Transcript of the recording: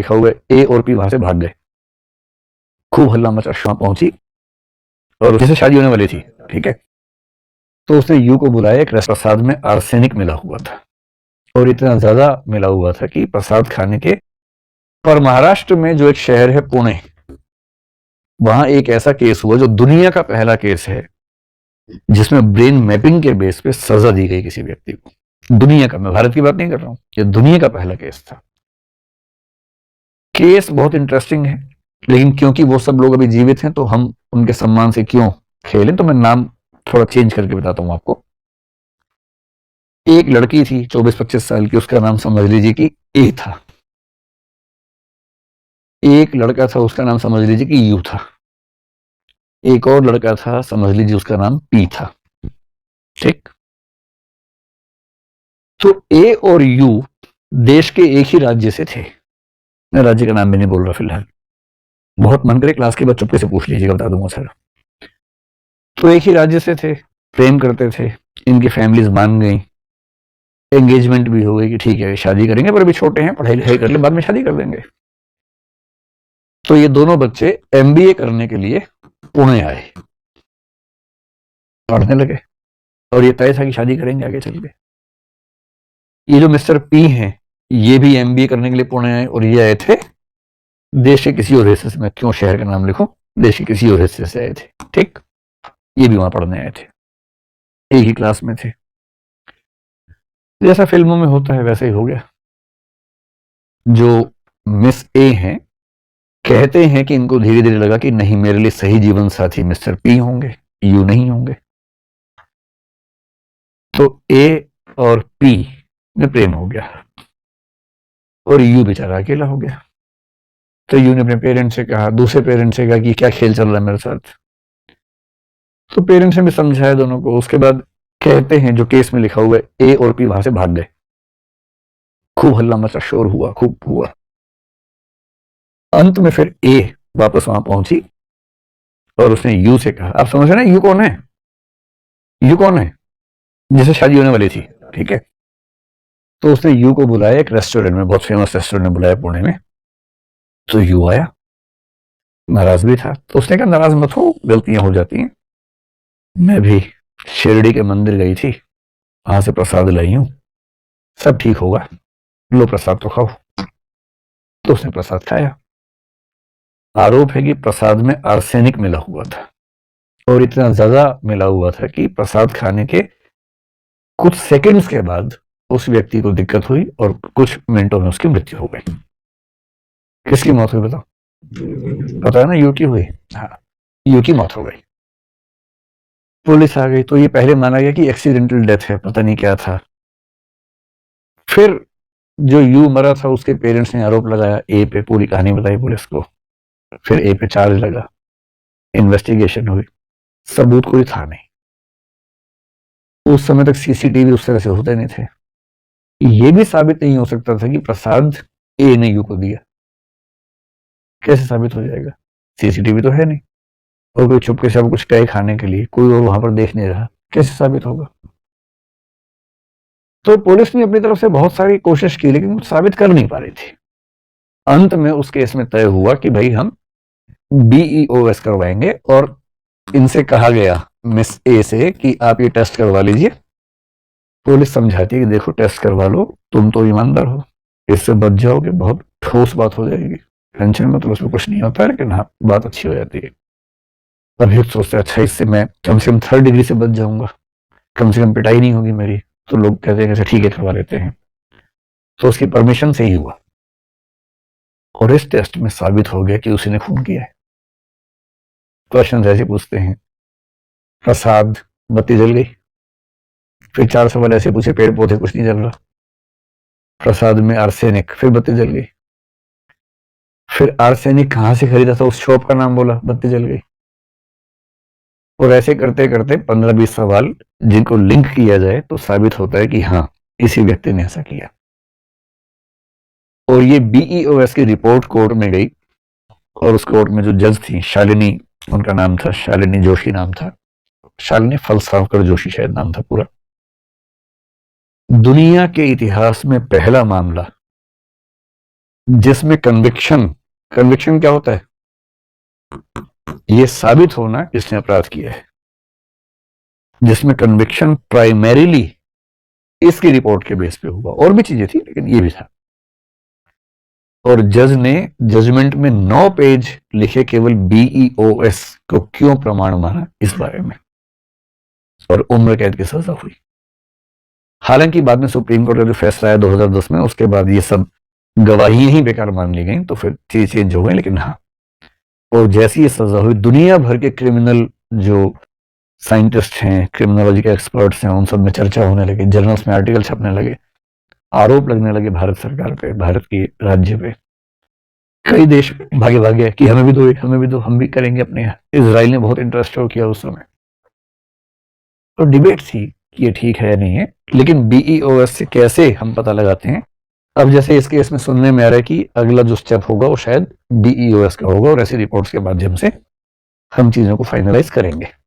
लिखा हुआ है ए और पी वहां से भाग गए। खूब हल्ला मचा, शाम पहुंची और उससे शादी होने वाली थी, ठीक है। तो उसने यू को बुलाया, एक प्रसाद में आर्सेनिक मिला हुआ था और इतना ज्यादा मिला हुआ था कि प्रसाद खाने के। और महाराष्ट्र में जो एक शहर है पुणे, वहां एक ऐसा केस हुआ जो दुनिया का पहला केस है जिसमें ब्रेन मैपिंग के बेस पे सजा दी गई किसी व्यक्ति को। दुनिया का, मैं भारत की बात नहीं कर रहा हूं, ये दुनिया का पहला केस था। केस बहुत इंटरेस्टिंग है, लेकिन क्योंकि वो सब लोग अभी जीवित हैं तो हम उनके सम्मान से क्यों खेलें, तो मैं नाम थोड़ा चेंज करके बताता हूं आपको। एक लड़की थी 24-25 साल की, उसका नाम समझ लीजिए कि ए था। एक लड़का था, उसका नाम समझ लीजिए कि यू था। एक और लड़का था, समझ लीजिए उसका नाम पी था, ठीक। तो ए और यू देश के एक ही राज्य से थे। मैं राज्य का नाम भी नहीं बोल रहा फिलहाल, बहुत मन करे क्लास के बाद चुपके से पूछ लीजिएगा, बता दूंगा सर। तो एक ही राज्य से थे, प्रेम करते थे, इनकी फैमिलीज मान गई, एंगेजमेंट भी हो गई कि ठीक है शादी करेंगे, पर अभी छोटे हैं, पढ़ाई लिखाई कर ले, बाद में शादी कर देंगे। तो ये दोनों बच्चे एमबीए करने के लिए पुणे आए, पढ़ने लगे, और ये तय था कि शादी करेंगे आगे चल के। ये जो मिस्टर पी हैं, ये भी एमबीए करने के लिए पुणे आए, और ये आए थे देश के किसी और हिस्से से, मैं क्यों शहर का नाम लिखूं, देश के किसी और हिस्से से आए थे, ठीक। ये भी वहां पढ़ने आए थे, एक ही क्लास में थे। जैसा फिल्मों में होता है वैसे ही हो गया। जो मिस ए हैं, कहते हैं कि इनको धीरे धीरे लगा कि नहीं, मेरे लिए सही जीवन साथी मिस्टर पी होंगे, यू नहीं होंगे। तो ए और पी में प्रेम हो गया और यू बेचारा अकेला हो गया। तो यू ने अपने पेरेंट्स से कहा, दूसरे पेरेंट्स से कहा कि क्या खेल चल रहा है मेरे साथ। तो पेरेंट्स ने भी समझाया दोनों को। उसके बाद कहते हैं, जो केस में लिखा हुआ है, ए और पी वहां से भाग गए। खूब हल्ला मचा, शोर हुआ, खूब हुआ। अंत में फिर ए वापस वहां पहुंची और उसने यू से कहा, आप समझ रहे ना यू कौन है, यू कौन है, जिससे शादी होने वाली थी, ठीक है। तो उसने यू को बुलाया, एक रेस्टोरेंट में, बहुत फेमस रेस्टोरेंट में बुलाया पुणे में। तो यू आया, नाराज भी था। तो उसने कहा, नाराज मत हो, गलतियां हो जाती हैं, मैं भी शिरडी के मंदिर गई थी, वहां से प्रसाद लाई हूं, सब ठीक होगा, लो प्रसाद तो खाओ। तो उसने प्रसाद खाया। आरोप है कि प्रसाद में आर्सेनिक मिला हुआ था और इतना ज्यादा मिला हुआ था कि प्रसाद खाने के कुछ सेकंड्स के बाद उस व्यक्ति को दिक्कत हुई और कुछ मिनटों में उसकी मृत्यु हो गई। किसकी मौत हुई बताओ, पता है ना, यू की हुई। हाँ, यू की मौत हो गई। पुलिस आ गई तो ये पहले माना गया कि एक्सीडेंटल डेथ है, पता नहीं क्या था। फिर जो यू मरा था, उसके पेरेंट्स ने आरोप लगाया ए पे, पूरी कहानी बताई पुलिस को। फिर ए पे चार्ज लगा, इन्वेस्टिगेशन हुई, सबूत कोई था नहीं। उस समय तक सीसीटीवी उस तरह से होते नहीं थे। ये भी साबित नहीं हो सकता था कि प्रसाद ए ने यू को दिया। कैसे साबित हो जाएगा, सीसीटीवी तो है नहीं, और कोई चुपके से अब कुछ कहे खाने के लिए, कोई और वहां पर देख नहीं रहा, कैसे साबित होगा। तो पुलिस ने अपनी तरफ से बहुत सारी कोशिश की, लेकिन कुछ साबित कर नहीं पा रही थी। अंत में उस केस में तय हुआ कि भाई हम बीईओएस करवाएंगे, और इनसे कहा गया मिस ए से कि आप ये टेस्ट करवा लीजिए। पुलिस समझाती है कि देखो टेस्ट करवा लो, तुम तो ईमानदार हो, इससे बच जाओगे, बहुत ठोस बात हो जाएगी, टेंशन में तो उसमें कुछ नहीं होता है, लेकिन हाँ बात अच्छी हो जाती है। तभी सोचते अच्छा, इससे मैं कम से कम 3rd डिग्री से बच जाऊंगा, कम से कम पिटाई नहीं होगी मेरी। तो लोग कहते हैं ठीक है करवा लेते हैं। तो उसकी परमिशन से ही हुआ, और इस टेस्ट में साबित हो गया कि उसी ने खून किया है। क्वेश्चन ऐसे पूछते हैं, प्रसाद, बत्ती जल गई। फिर 4 सवाल ऐसे पूछे, पेड़ पौधे, कुछ नहीं जल रहा। प्रसाद में आर्सेनिक, फिर बत्ती जल गई। फिर आर्सेनिक कहां से खरीदा था, उस शॉप का नाम बोला, बत्ती जल गई। और ऐसे करते करते 15-20 सवाल जिनको लिंक किया जाए तो साबित होता है कि हाँ, इसी व्यक्ति ने ऐसा किया। और ये बीईओएस की रिपोर्ट कोर्ट में गई, और उस कोर्ट में जो जज थी, शालिनी उनका नाम था, शालिनी जोशी नाम था, शालिनी फलसावकर जोशी शायद नाम था पूरा। दुनिया के इतिहास में पहला मामला जिसमें कन्विक्शन क्या होता है? ये साबित होना किसने अपराध किया है। जिसमें कन्विक्शन प्राइमरीली इसकी रिपोर्ट के बेस पे हुआ, और भी चीजें थी लेकिन ये भी था। और जज ने जजमेंट में 9 पेज लिखे केवल BEOS को क्यों प्रमाण माना इस बारे में, और उम्र कैद की सजा हुई। हालांकि बाद में सुप्रीम कोर्ट का जो फैसला आया 2010 में, उसके बाद ये सब गवाही ही बेकार मान ली गई, तो फिर चीज चेंज हो गई। लेकिन हाँ, और जैसी ये सजा हुई, दुनिया भर के क्रिमिनल जो साइंटिस्ट हैं, क्रिमिनोलॉजी के एक्सपर्ट्स हैं, उन सब में चर्चा होने लगी, जर्नल्स में आर्टिकल छपने लगे, आरोप लगने लगे भारत सरकार पे, भारत की राज्य पे। कई देश भागे भागे कि हमें भी दो, हमें भी दो, हम भी करेंगे अपने यहाँ। इजराइल ने बहुत इंटरेस्ट शो किया उस समय, तो डिबेट थी कि ये ठीक है या नहीं है। लेकिन BEOS से कैसे हम पता लगाते हैं? अब जैसे इस केस में सुनने में आ रहा है कि अगला जो स्टेप होगा वो शायद BEOS का होगा, और ऐसी रिपोर्ट्स के माध्यम से हम चीजों को फाइनलाइज करेंगे।